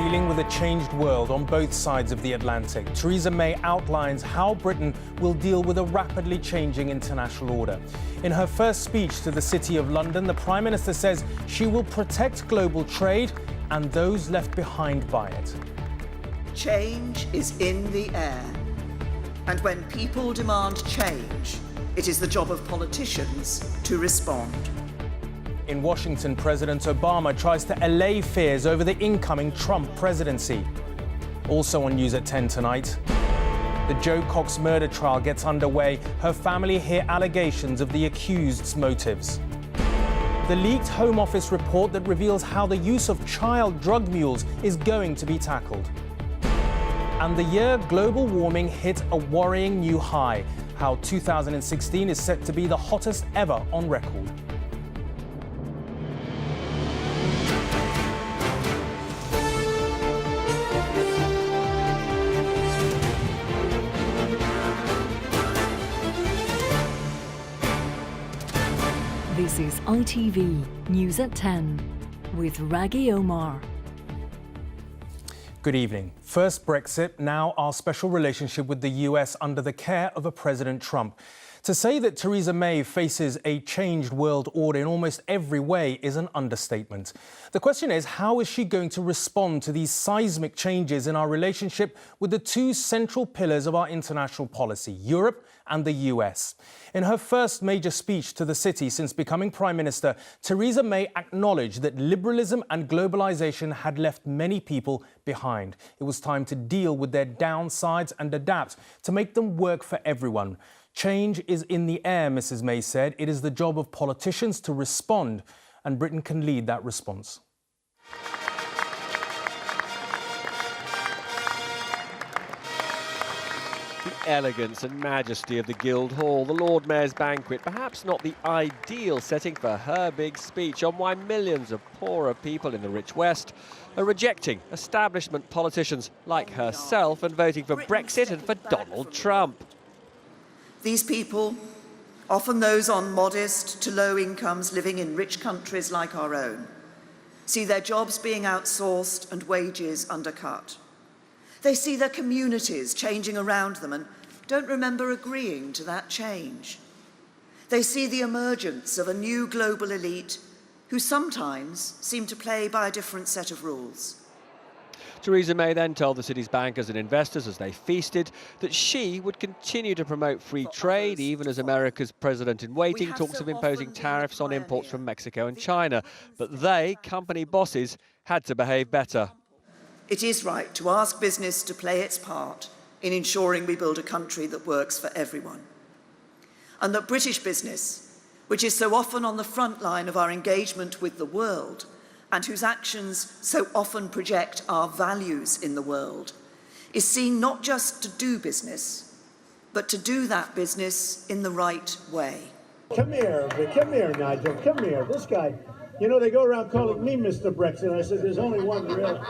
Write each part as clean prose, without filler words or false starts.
dealing with a changed world on both sides of the Atlantic. Theresa May outlines how Britain will deal with a rapidly changing international order. In her first speech to the City of London, the Prime Minister says she will protect global trade and those left behind by it. Change is in the air. And when people demand change, it is the job of politicians to respond. In Washington, President Obama tries to allay fears over the incoming Trump presidency. Also on News at 10 tonight, the Jo Cox murder trial gets underway. Her family hear allegations of the accused's motives. The leaked Home Office report that reveals how the use of child drug mules is going to be tackled. And the year global warming hit a worrying new high. How 2016 is set to be the hottest ever on record. This is ITV News at 10 with Raghi Omar. Good evening. First Brexit, now our special relationship with the US under the care of a President Trump. To say that Theresa May faces a changed world order in almost every way is an understatement. The question is, how is she going to respond to these seismic changes in our relationship with the two central pillars of our international policy, Europe and the US? In her first major speech to the city since becoming Prime Minister, Theresa May acknowledged that liberalism and globalisation had left many people behind. It was time to deal with their downsides and adapt to make them work for everyone. Change is in the air, Mrs May said. It is the job of politicians to respond, and Britain can lead that response. The elegance and majesty of the Guildhall, the Lord Mayor's banquet, perhaps not the ideal setting for her big speech on why millions of poorer people in the rich West are rejecting establishment politicians like herself and voting for Brexit and for Donald Trump. These people, often those on modest to low incomes living in rich countries like our own, see their jobs being outsourced and wages undercut. They see their communities changing around them and don't remember agreeing to that change. They see the emergence of a new global elite who sometimes seem to play by a different set of rules. Theresa May then told the city's bankers and investors as they feasted that she would continue to promote free trade even as America's president-in-waiting talks of imposing tariffs on imports from Mexico and China. But they, company bosses, had to behave better. It is right to ask business to play its part in ensuring we build a country that works for everyone. And that British business, which is so often on the front line of our engagement with the world, and whose actions so often project our values in the world, is seen not just to do business, but to do that business in the right way. Come here, Nigel, come here. This guy, you know, they go around calling me Mr. Brexit. I said, there's only one real.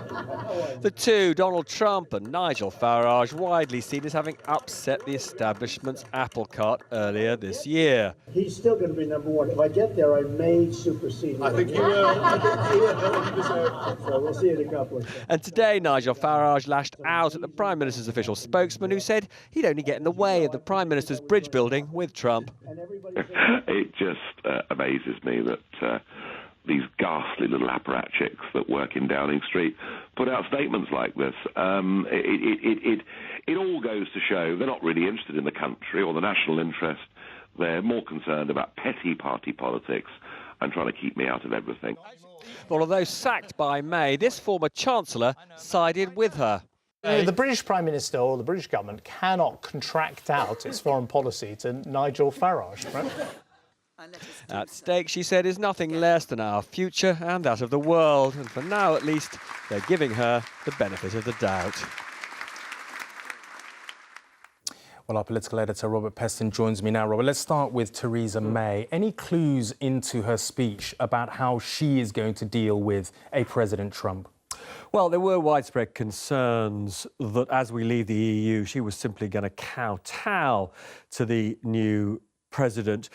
The two, Donald Trump and Nigel Farage, widely seen as having upset the establishment's apple cart earlier this year. He's still going to be number one. If I get there, I may supersede him. I think you will. I think you will. So we'll see in a couple of days. And today, Nigel Farage lashed out at the Prime Minister's official spokesman, who said he'd only get in the way of the Prime Minister's bridge building with Trump. It just amazes me that these ghastly little apparatchiks that work in Downing Street put out statements like this. It all goes to show they're not really interested in the country or the national interest. They're more concerned about petty party politics and trying to keep me out of everything. Well, although sacked by May, this former Chancellor sided with her. The British Prime Minister or the British government cannot contract out its foreign policy to Nigel Farage, right? At stake, she said, is nothing less than our future and that of the world. And for now, at least, they're giving her the benefit of the doubt. Well, our political editor, Robert Peston, joins me now. Robert, let's start with Theresa May. Any clues into her speech about how she is going to deal with a President Trump? Well, there were widespread concerns that as we leave the EU, she was simply going to kowtow to the new president.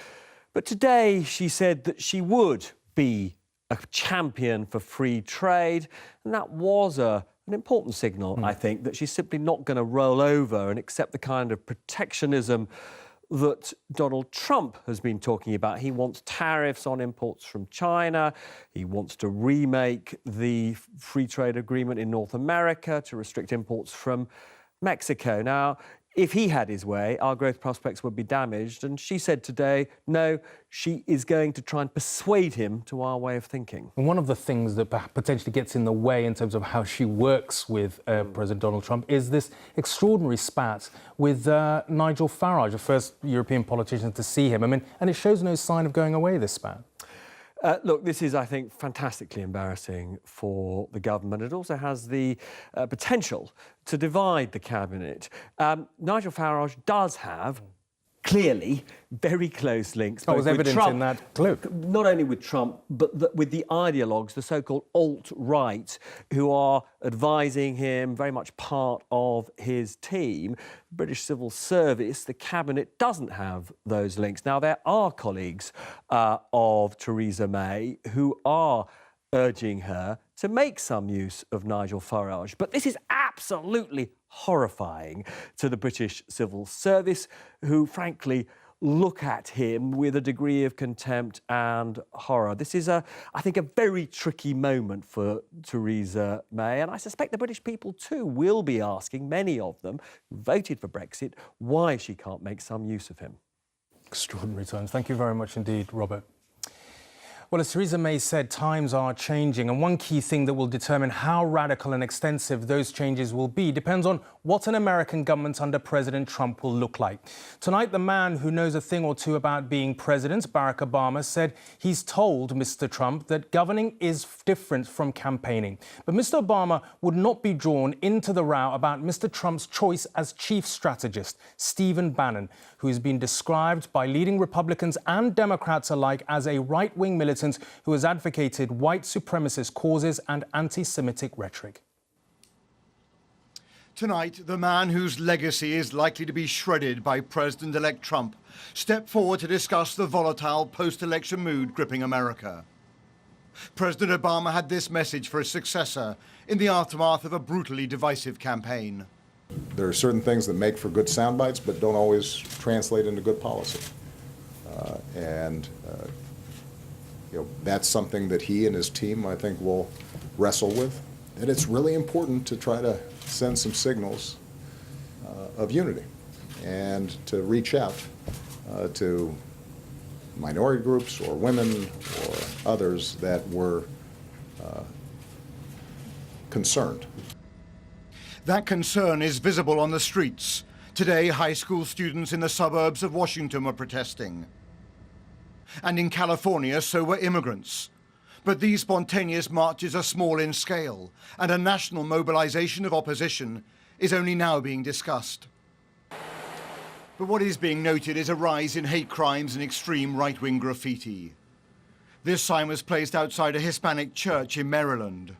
But today she said that she would be a champion for free trade, and that was a an important signal, I think, that she's simply not going to roll over and accept the kind of protectionism that Donald Trump has been talking about. He wants tariffs on imports from China. He wants to remake the free trade agreement in North America to restrict imports from Mexico. Now, if he had his way, our growth prospects would be damaged. And she said today, no, she is going to try and persuade him to our way of thinking. And one of the things that potentially gets in the way in terms of how she works with President Donald Trump is this extraordinary spat with Nigel Farage, the first European politician to see him. I mean, and it shows no sign of going away, this spat. Look, this is, I think, fantastically embarrassing for the government. It also has the potential to divide the cabinet. Nigel Farage does have, clearly, very close links. That was evident in that clip. Not only with Trump, but with the ideologues, the so-called alt-right, who are advising him, very much part of his team. British civil service, the cabinet doesn't have those links. Now, there are colleagues of Theresa May who are urging her to make some use of Nigel Farage. But this is absolutely horrifying to the British civil service, who, frankly, look at him with a degree of contempt and horror. This is, I think, a very tricky moment for Theresa May, and I suspect the British people too will be asking, many of them who voted for Brexit, why she can't make some use of him. Extraordinary times. Thank you very much indeed, Robert. Well, as Theresa May said, times are changing, and one key thing that will determine how radical and extensive those changes will be depends on what an American government under President Trump will look like. Tonight, the man who knows a thing or two about being president, Barack Obama, said he's told Mr. Trump that governing is different from campaigning. But Mr. Obama would not be drawn into the row about Mr. Trump's choice as chief strategist, Stephen Bannon, who has been described by leading Republicans and Democrats alike as a right-wing militant who has advocated white supremacist causes and anti-Semitic rhetoric. Tonight, the man whose legacy is likely to be shredded by President-elect Trump stepped forward to discuss the volatile post-election mood gripping America. President Obama had this message for his successor in the aftermath of a brutally divisive campaign. There are certain things that make for good sound bites, but don't always translate into good policy. That's something that he and his team, I think, will wrestle with. And it's really important to try to send some signals of unity and to reach out to minority groups or women or others that were concerned. That concern is visible on the streets. Today, high school students in the suburbs of Washington were protesting. And in California, so were immigrants. But these spontaneous marches are small in scale, and a national mobilization of opposition is only now being discussed. But what is being noted is a rise in hate crimes and extreme right-wing graffiti. This sign was placed outside a Hispanic church in Maryland.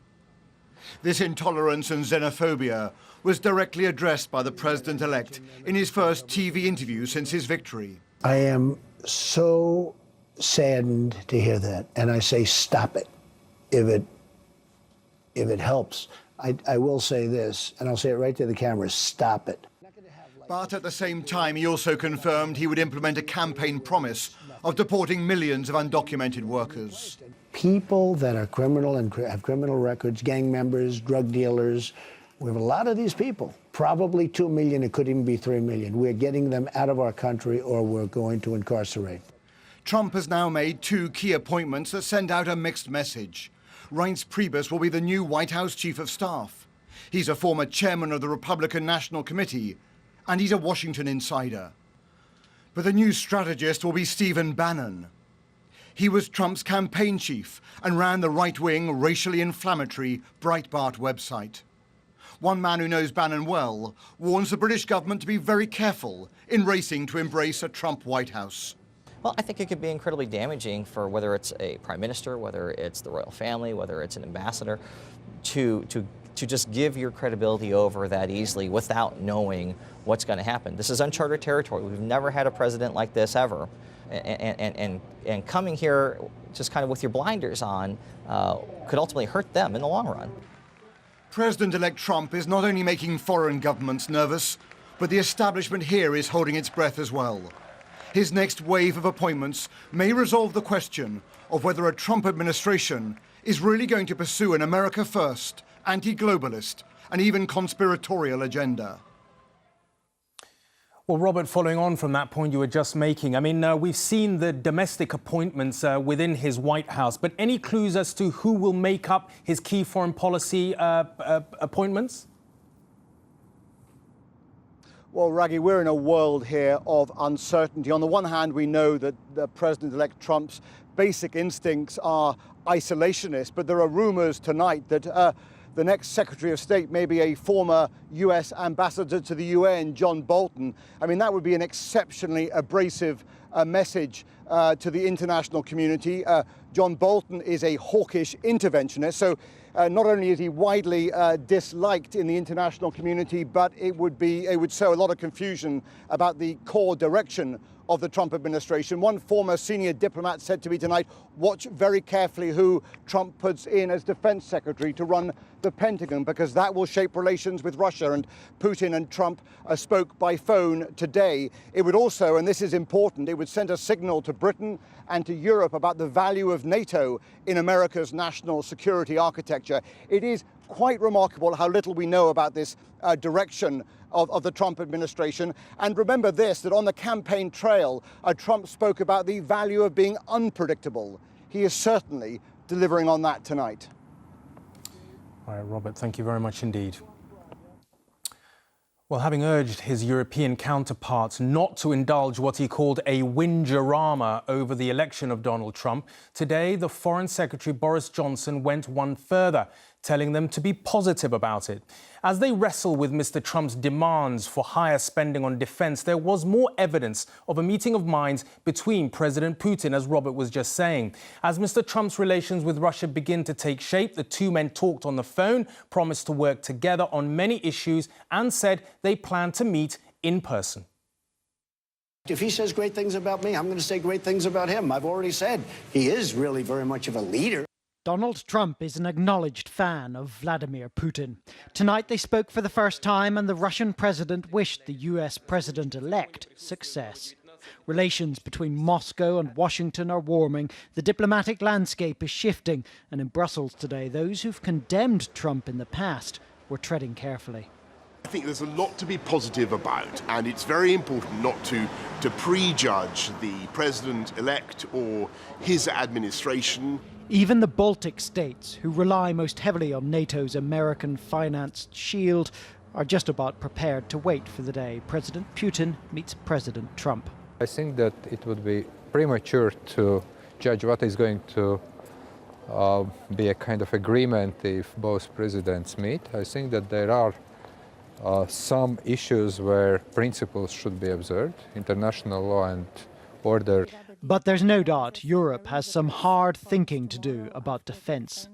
This intolerance and xenophobia was directly addressed by the president-elect in his first TV interview since his victory. I am so saddened to hear that, and I say stop it if it helps. I will say this, and I'll say it right to the camera, stop it. But at the same time, he also confirmed he would implement a campaign promise of deporting millions of undocumented workers. People that are criminal and have criminal records, gang members, drug dealers, we have a lot of these people, probably 2 million, it could even be 3 million. We're getting them out of our country or we're going to incarcerate. Trump has now made 2 key appointments that send out a mixed message. Reince Priebus will be the new White House Chief of Staff. He's a former chairman of the Republican National Committee, and he's a Washington insider. But the new strategist will be Stephen Bannon. He was Trump's campaign chief and ran the right-wing, racially inflammatory Breitbart website. One man who knows Bannon well warns the British government to be very careful in racing to embrace a Trump White House. Well, I think it could be incredibly damaging for whether it's a prime minister, whether it's the royal family, whether it's an ambassador, to just give your credibility over that easily without knowing what's going to happen. This is uncharted territory. We've never had a president like this ever. And coming here just kind of with your blinders on could ultimately hurt them in the long run. President-elect Trump is not only making foreign governments nervous, but the establishment here is holding its breath as well. His next wave of appointments may resolve the question of whether a Trump administration is really going to pursue an America first, anti-globalist, and even conspiratorial agenda. Well, Robert, following on from that point you were just making, I mean, we've seen the domestic appointments within his White House, but any clues as to who will make up his key foreign policy appointments? Well, Raggy, we're in a world here of uncertainty. On the one hand, we know that President-elect Trump's basic instincts are isolationist, but there are rumors tonight that the next Secretary of State may be a former US ambassador to the UN, John Bolton. I mean, that would be an exceptionally abrasive message to the international community. John Bolton is a hawkish interventionist, so not only is he widely disliked in the international community, but it would sow a lot of confusion about the core direction of the Trump administration. One former senior diplomat said to me tonight, watch very carefully who Trump puts in as defense secretary to run the Pentagon, because that will shape relations with Russia. And Putin and Trump spoke by phone today. It would also, and this is important, it would send a signal to Britain and to Europe about the value of NATO in America's national security architecture. It is quite remarkable how little we know about this direction of the Trump administration. And remember this, that on the campaign trail, Trump spoke about the value of being unpredictable. He is certainly delivering on that tonight. All right, Robert, thank you very much indeed. Well, having urged his European counterparts not to indulge what he called a whingerama over the election of Donald Trump, today the Foreign Secretary Boris Johnson went one further, telling them to be positive about it. As they wrestle with Mr. Trump's demands for higher spending on defense, there was more evidence of a meeting of minds between President Putin, as Robert was just saying. As Mr. Trump's relations with Russia begin to take shape, the two men talked on the phone, promised to work together on many issues, and said they plan to meet in person. If he says great things about me, I'm going to say great things about him. I've already said he is really very much of a leader. Donald Trump is an acknowledged fan of Vladimir Putin. Tonight they spoke for the first time, and the Russian president wished the US president-elect success. Relations between Moscow and Washington are warming, the diplomatic landscape is shifting, and in Brussels today, those who've condemned Trump in the past were treading carefully. I think there's a lot to be positive about, and it's very important not to prejudge the president-elect or his administration. Even the Baltic states, who rely most heavily on NATO's American-financed shield, are just about prepared to wait for the day President Putin meets President Trump. I think that it would be premature to judge what is going to be a kind of agreement if both presidents meet. I think that there are some issues where principles should be observed, international law and order. But there's no doubt Europe has some hard thinking to do about defence.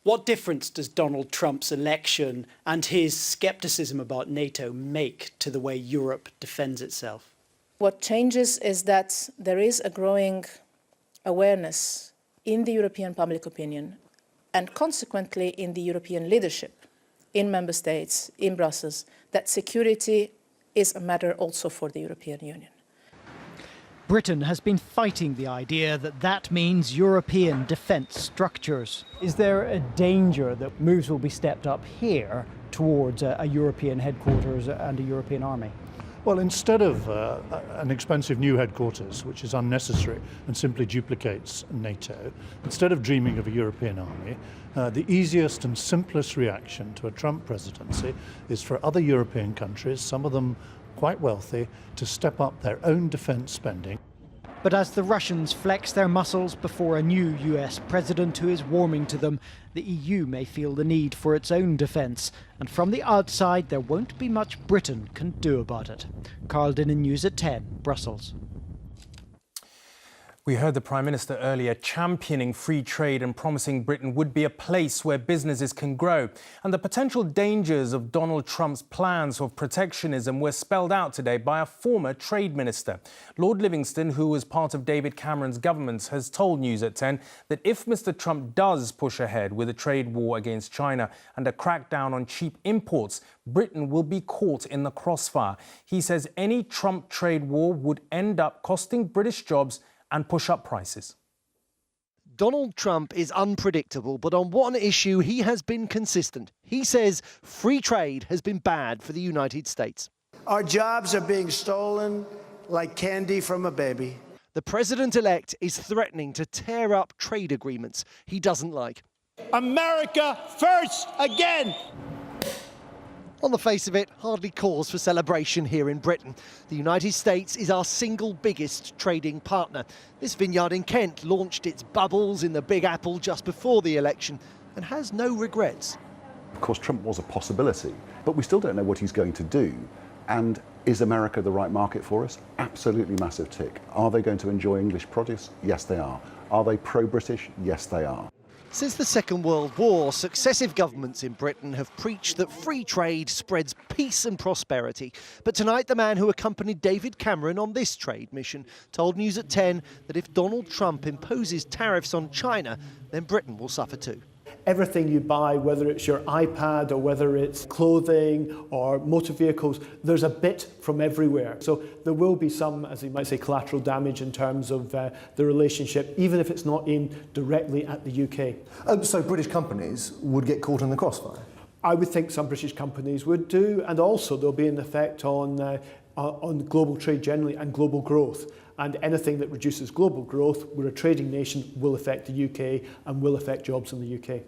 What difference does Donald Trump's election and his scepticism about NATO make to the way Europe defends itself? What changes is that there is a growing awareness in the European public opinion and consequently in the European leadership, in member states, in Brussels, that security is a matter also for the European Union. Britain has been fighting the idea that that means European defence structures. Is there a danger that moves will be stepped up here towards a European headquarters and a European army? Well, instead of an expensive new headquarters, which is unnecessary and simply duplicates NATO, instead of dreaming of a European army, the easiest and simplest reaction to a Trump presidency is for other European countries, some of them quite wealthy, to step up their own defence spending. But as the Russians flex their muscles before a new US president who is warming to them, the EU may feel the need for its own defence. And from the outside, there won't be much Britain can do about it. Carl Dinnan, News at 10, Brussels. We heard the Prime Minister earlier championing free trade and promising Britain would be a place where businesses can grow. And the potential dangers of Donald Trump's plans for protectionism were spelled out today by a former trade minister. Lord Livingston, who was part of David Cameron's government, has told News at 10 that if Mr Trump does push ahead with a trade war against China and a crackdown on cheap imports, Britain will be caught in the crossfire. He says any Trump trade war would end up costing British jobs and push up prices. Donald Trump is unpredictable, but on one issue he has been consistent. He says free trade has been bad for the United States. Our jobs are being stolen like candy from a baby. The president-elect is threatening to tear up trade agreements he doesn't like. America first again! On the face of it, hardly cause for celebration here in Britain. The United States is our single biggest trading partner. This vineyard in Kent launched its bubbles in the Big Apple just before the election and has no regrets. Of course, Trump was a possibility, but we still don't know what he's going to do. And is America the right market for us? Absolutely massive tick. Are they going to enjoy English produce? Yes, they are. Are they pro-British? Yes, they are. Since the Second World War, successive governments in Britain have preached that free trade spreads peace and prosperity. But tonight, the man who accompanied David Cameron on this trade mission told News at 10 that if Donald Trump imposes tariffs on China, then Britain will suffer too. Everything you buy, whether it's your iPad or whether it's clothing or motor vehicles, there's a bit from everywhere. So there will be some, as you might say, collateral damage in terms of the relationship, even if it's not aimed directly at the UK. So British companies would get caught in the crossfire? I would think some British companies would do, and also there'll be an effect on global trade generally and global growth. And anything that reduces global growth, we're a trading nation, will affect the UK and will affect jobs in the UK.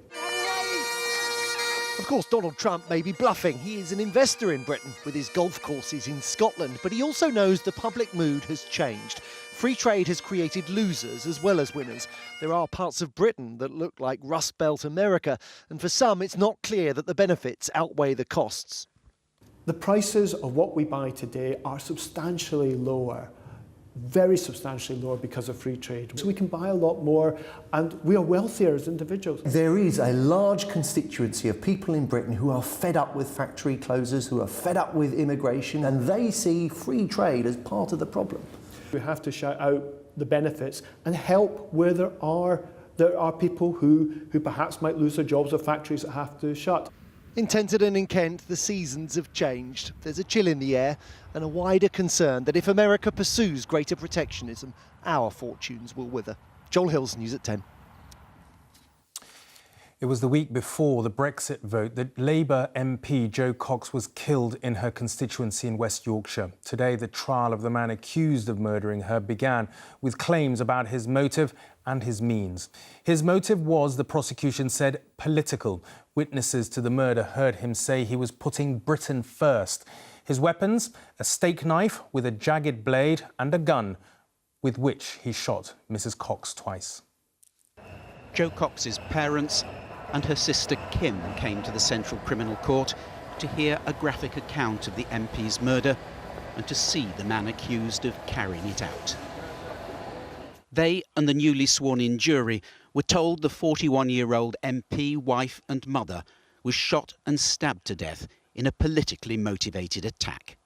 Of course, Donald Trump may be bluffing. He is an investor in Britain with his golf courses in Scotland, but he also knows the public mood has changed. Free trade has created losers as well as winners. There are parts of Britain that look like Rust Belt America, and for some it's not clear that the benefits outweigh the costs. The prices of what we buy today are substantially lower. Very substantially lower because of free trade. So we can buy a lot more and we are wealthier as individuals. There is a large constituency of people in Britain who are fed up with factory closures, who are fed up with immigration, and they see free trade as part of the problem. We have to shout out the benefits and help where there are people who perhaps might lose their jobs or factories that have to shut. In Tenterden in Kent, the seasons have changed. There's a chill in the air and a wider concern that if America pursues greater protectionism, our fortunes will wither. Joel Hills, News at 10. It was the week before the Brexit vote that Labour MP Jo Cox was killed in her constituency in West Yorkshire. Today, the trial of the man accused of murdering her began with claims about his motive and his means. His motive was, the prosecution said, political. Witnesses to the murder heard him say he was putting Britain first. His weapons, a steak knife with a jagged blade and a gun with which he shot Mrs. Cox twice. Jo Cox's parents and her sister Kim came to the Central Criminal Court to hear a graphic account of the MP's murder and to see the man accused of carrying it out. They and the newly sworn-in jury were told the 41-year-old MP, wife and mother was shot and stabbed to death in a politically motivated attack.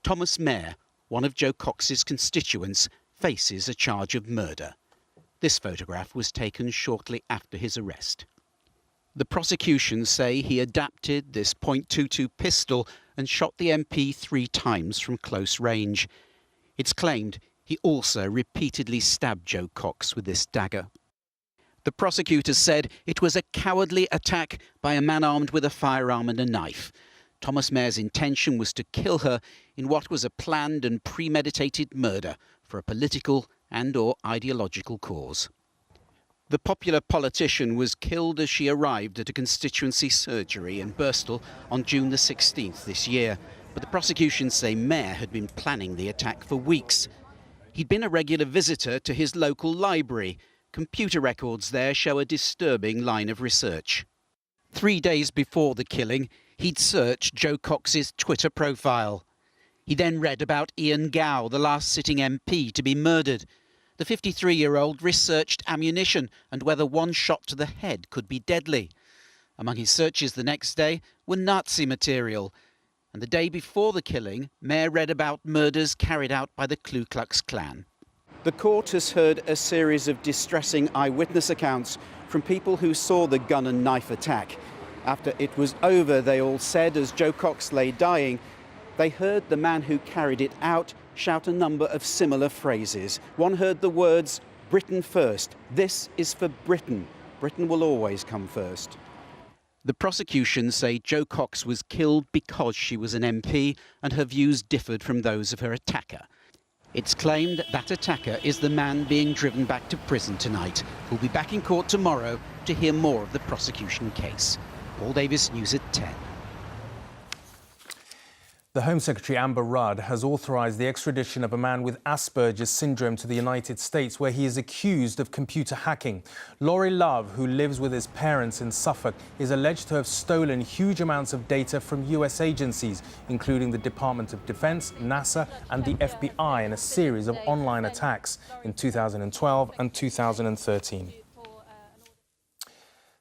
Thomas Mayer, one of Jo Cox's constituents, faces a charge of murder. This photograph was taken shortly after his arrest. The prosecution say he adapted this .22 pistol and shot the MP 3 times from close range. It's claimed he also repeatedly stabbed Jo Cox with this dagger. The prosecutors said it was a cowardly attack by a man armed with a firearm and a knife. Thomas Mayer's intention was to kill her in what was a planned and premeditated murder for a political and/or ideological cause. The popular politician was killed as she arrived at a constituency surgery in Birstall on June the 16th this year. But the prosecution say Mayer had been planning the attack for weeks. He'd been a regular visitor to his local library. Computer records there show a disturbing line of research. 3 days before the killing, he'd searched Jo Cox's Twitter profile. He then read about Ian Gow, the last sitting MP to be murdered. The 53-year-old researched ammunition and whether one shot to the head could be deadly. Among his searches the next day were Nazi material. And the day before the killing, Mayer read about murders carried out by the Ku Klux Klan. The court has heard a series of distressing eyewitness accounts from people who saw the gun and knife attack. After it was over, they all said, as Joe Cox lay dying, they heard the man who carried it out shout a number of similar phrases. One heard the words, "Britain first. This is for Britain. Britain will always come first." The prosecution say Jo Cox was killed because she was an MP and her views differed from those of her attacker. It's claimed that that attacker is the man being driven back to prison tonight, who'll be back in court tomorrow to hear more of the prosecution case. Paul Davis, News at 10. The Home Secretary Amber Rudd has authorised the extradition of a man with Asperger's syndrome to the United States, where he is accused of computer hacking. Laurie Love, who lives with his parents in Suffolk, is alleged to have stolen huge amounts of data from US agencies, including the Department of Defense, NASA and the FBI, in a series of online attacks in 2012 and 2013.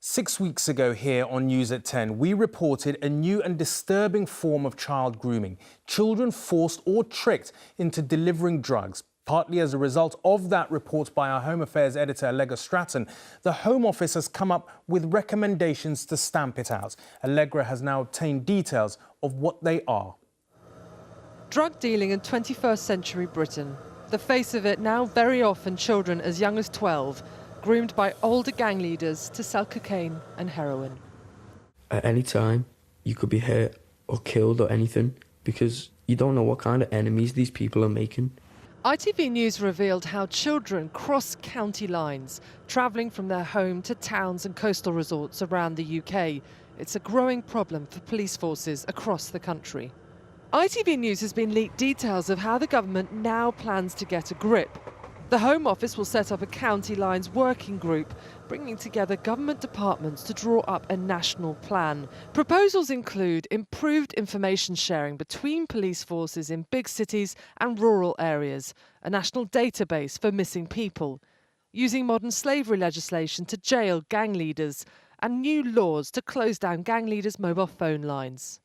6 weeks ago here on News at 10, we reported a new and disturbing form of child grooming. Children forced or tricked into delivering drugs. Partly as a result of that report by our Home Affairs editor, Allegra Stratton, the Home Office has come up with recommendations to stamp it out. Allegra has now obtained details of what they are. Drug dealing in 21st century Britain. The face of it now very often children as young as 12, groomed by older gang leaders to sell cocaine and heroin. At any time, you could be hurt or killed or anything because you don't know what kind of enemies these people are making. ITV News revealed how children cross county lines, travelling from their home to towns and coastal resorts around the UK. It's a growing problem for police forces across the country. ITV News has been leaked details of how the government now plans to get a grip. The Home Office will set up a county lines working group, bringing together government departments to draw up a national plan. Proposals include improved information sharing between police forces in big cities and rural areas, a national database for missing people, using modern slavery legislation to jail gang leaders, and new laws to close down gang leaders' mobile phone lines.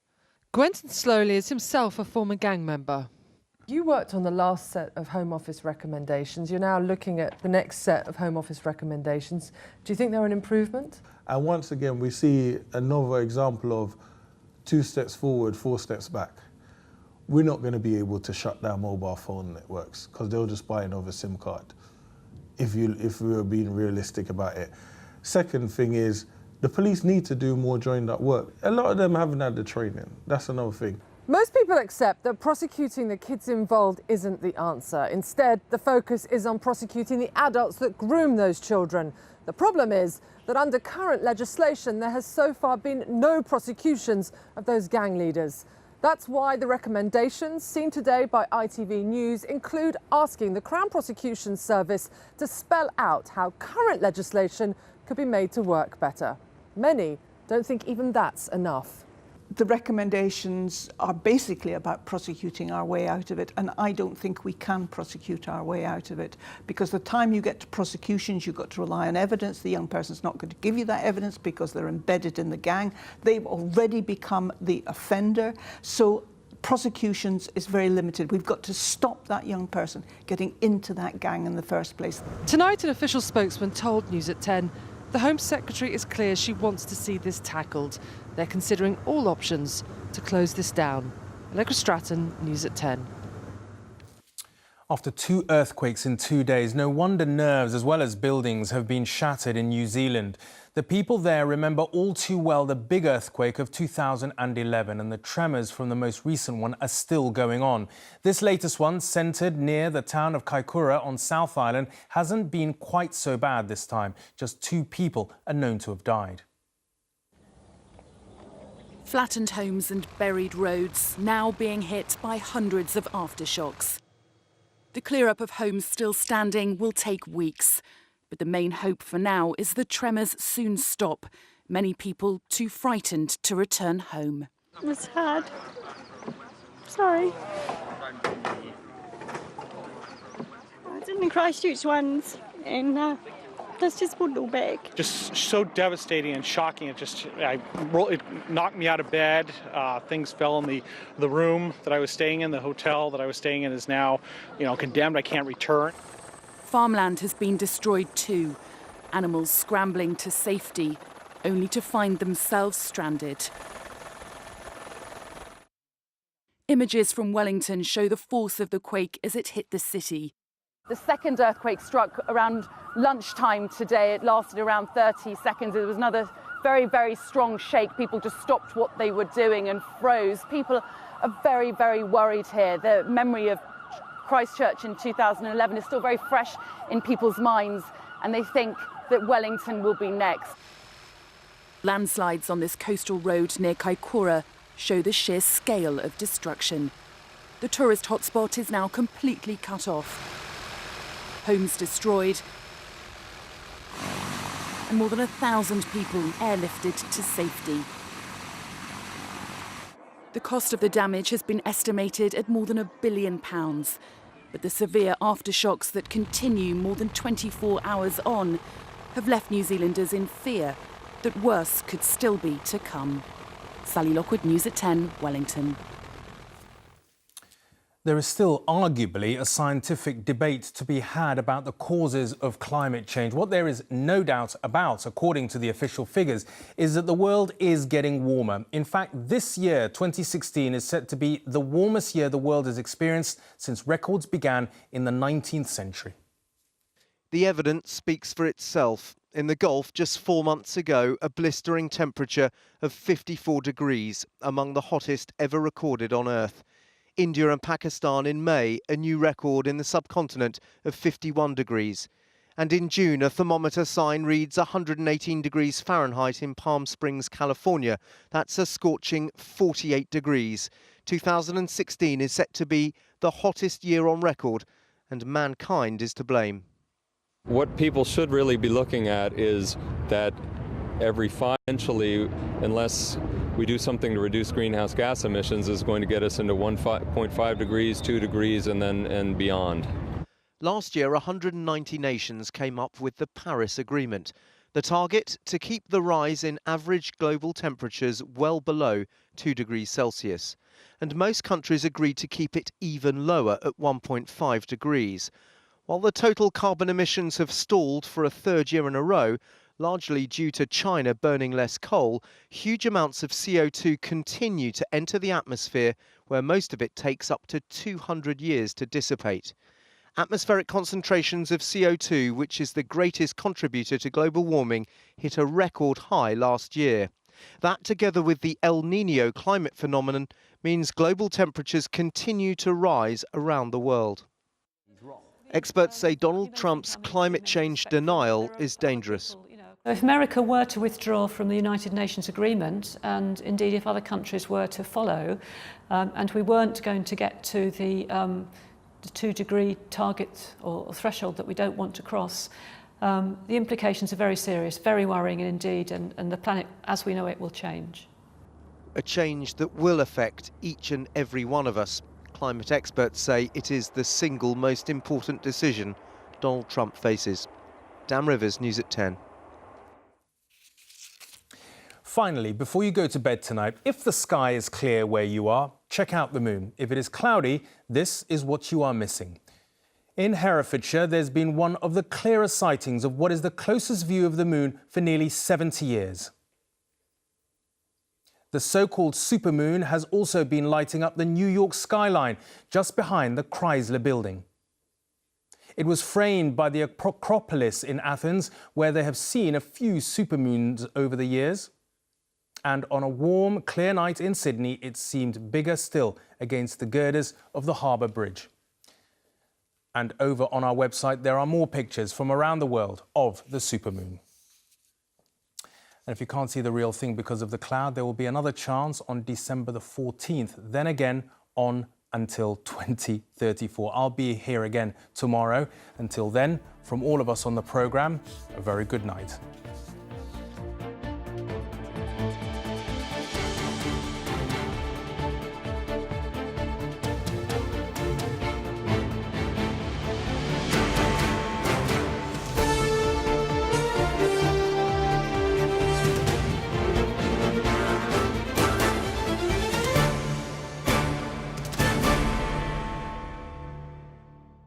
Gwenton Slowly is himself a former gang member. You worked on the last set of Home Office recommendations. You're now looking at the next set of Home Office recommendations. Do you think they're an improvement? And once again, we see another example of 2 steps forward, 4 steps back. We're not going to be able to shut down mobile phone networks because they'll just buy another SIM card, if we were being realistic about it. Second thing is, the police need to do more joined up work. A lot of them haven't had the training. That's another thing. Most people accept that prosecuting the kids involved isn't the answer. Instead, the focus is on prosecuting the adults that groom those children. The problem is that under current legislation, there has so far been no prosecutions of those gang leaders. That's why the recommendations seen today by ITV News include asking the Crown Prosecution Service to spell out how current legislation could be made to work better. Many don't think even that's enough. The recommendations are basically about prosecuting our way out of it, and I don't think we can prosecute our way out of it, because the time you get to prosecutions, you've got to rely on evidence. The young person's not going to give you that evidence because they're embedded in the gang. They've already become the offender, so prosecutions is very limited. We've got to stop that young person getting into that gang in the first place. Tonight, an official spokesman told News at 10 the Home Secretary is clear she wants to see this tackled. They're considering all options to close this down. Allegra Stratton, News at 10. After 2 earthquakes in 2 days, no wonder nerves as well as buildings have been shattered in New Zealand. The people there remember all too well the big earthquake of 2011, and the tremors from the most recent one are still going on. This latest one, centred near the town of Kaikoura on South Island, hasn't been quite so bad this time. Just 2 people are known to have died. Flattened homes and buried roads now being hit by hundreds of aftershocks. The clear-up of homes still standing will take weeks. But the main hope for now is the tremors soon stop. Many people too frightened to return home. It's hard. Sorry. and the Christchurch ones, and that's just one little bag. Just so devastating and shocking. It knocked me out of bed. Things fell in the room that I was staying in. The hotel that I was staying in is now, condemned. I can't return. Farmland has been destroyed too. Animals scrambling to safety, only to find themselves stranded. Images from Wellington show the force of the quake as it hit the city. The second earthquake struck around lunchtime today. It lasted around 30 seconds. It was another very, very strong shake. People just stopped what they were doing and froze. People are very, very worried here. The memory of Christchurch in 2011 is still very fresh in people's minds, and they think that Wellington will be next. Landslides on this coastal road near Kaikoura show the sheer scale of destruction. The tourist hotspot is now completely cut off. Homes destroyed, and more than 1,000 people airlifted to safety. The cost of the damage has been estimated at more than £1 billion, but the severe aftershocks that continue more than 24 hours on have left New Zealanders in fear that worse could still be to come. Sally Lockwood, News at 10, Wellington. There is still arguably a scientific debate to be had about the causes of climate change. What there is no doubt about, according to the official figures, is that the world is getting warmer. In fact, this year, 2016, is set to be the warmest year the world has experienced since records began in the 19th century. The evidence speaks for itself. In the Gulf, just 4 months ago, a blistering temperature of 54 degrees, among the hottest ever recorded on Earth. India and Pakistan in May, a new record in the subcontinent of 51 degrees. And in June, a thermometer sign reads 118 degrees Fahrenheit in Palm Springs, California. That's a scorching 48 degrees. 2016 is set to be the hottest year on record, and mankind is to blame. What people should really be looking at is that eventually, unless we do something to reduce greenhouse gas emissions, is going to get us into 1.5 degrees, 2 degrees, and beyond. Last year, 190 nations came up with the Paris Agreement. The target, to keep the rise in average global temperatures well below 2 degrees Celsius. And most countries agreed to keep it even lower at 1.5 degrees. While the total carbon emissions have stalled for a third year in a row, largely due to China burning less coal, huge amounts of CO2 continue to enter the atmosphere, where most of it takes up to 200 years to dissipate. Atmospheric concentrations of CO2, which is the greatest contributor to global warming, hit a record high last year. That, together with the El Niño climate phenomenon, means global temperatures continue to rise around the world. Experts say Donald Trump's climate change denial is dangerous. If America were to withdraw from the United Nations agreement, and indeed if other countries were to follow, and we weren't going to get to the 2-degree target or threshold that we don't want to cross, the implications are very serious, very worrying indeed, and the planet as we know it will change. A change that will affect each and every one of us. Climate experts say it is the single most important decision Donald Trump faces. Dan Rivers, News at 10. Finally, before you go to bed tonight, if the sky is clear where you are, check out the moon. If it is cloudy, this is what you are missing. In Herefordshire, there's been one of the clearest sightings of what is the closest view of the moon for nearly 70 years. The so-called supermoon has also been lighting up the New York skyline just behind the Chrysler Building. It was framed by the Acropolis in Athens, where they have seen a few supermoons over the years. And on a warm, clear night in Sydney, it seemed bigger still against the girders of the Harbour Bridge. And over on our website, there are more pictures from around the world of the supermoon. And if you can't see the real thing because of the cloud, there will be another chance on December the 14th, then again on until 2034. I'll be here again tomorrow. Until then, from all of us on the programme, a very good night.